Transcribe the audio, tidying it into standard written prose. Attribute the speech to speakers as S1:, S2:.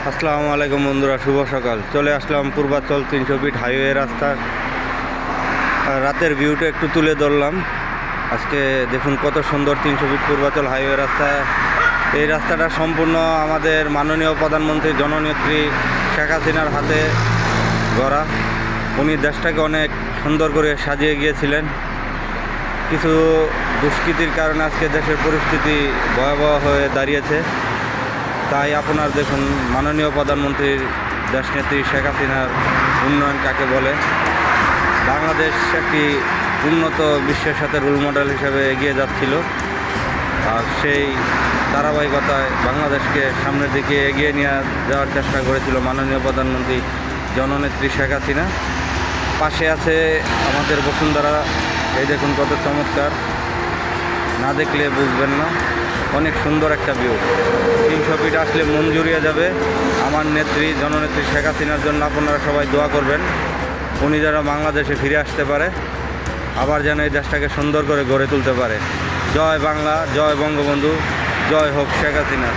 S1: আসসালামু আলাইকুম বন্ধুরা, শুভ সকাল। চলে আসলাম পূর্বাচল 300 ফিট হাইওয়ে রাস্তার রাতের ভিউটা একটু তুলে ধরলাম। আজকে দেখুন কত সুন্দর 300 ফিট পূর্বাচল হাইওয়ে রাস্তা। এই রাস্তাটা সম্পূর্ণ আমাদের মাননীয় প্রধানমন্ত্রী জননেত্রী শেখ হাসিনার হাতে গড়া। উনি দেশটাকে অনেক সুন্দর করে সাজিয়ে গিয়েছিলেন। কিছু দুষ্কৃতির কারণে আজকে দেশের পরিস্থিতি ভয়াবহ হয়ে দাঁড়িয়েছে। তাই আপনার দেখুন, মাননীয় প্রধানমন্ত্রীর দেশনেত্রী শেখ হাসিনার উন্নয়ন কাকে বলে। বাংলাদেশ একটি উন্নত বিশ্বের সাথে রোল মডেল হিসেবে এগিয়ে যাচ্ছিল, আর সেই ধারাবাহিকতায় বাংলাদেশকে সামনের দিকে এগিয়ে নিয়ে যাওয়ার চেষ্টা করেছিল মাননীয় প্রধানমন্ত্রী জননেত্রী শেখ হাসিনা। পাশে আছে আমাদের বসুন্ধরা। এই দেখুন কত চমৎকার, না দেখলে বুঝবেন না। অনেক সুন্দর একটা ভিউ। 300 ফিট আসলে মন জুড়িয়ে যাবে। আমার নেত্রী জননেত্রী শেখ হাসিনার জন্য আপনারা সবাই দোয়া করবেন। উনি যেন বাংলাদেশে ফিরে আসতে পারে, আবার যেন এই দেশটাকে সুন্দর করে গড়ে তুলতে পারে। জয় বাংলা, জয় বঙ্গবন্ধু, জয় হোক শেখ হাসিনা।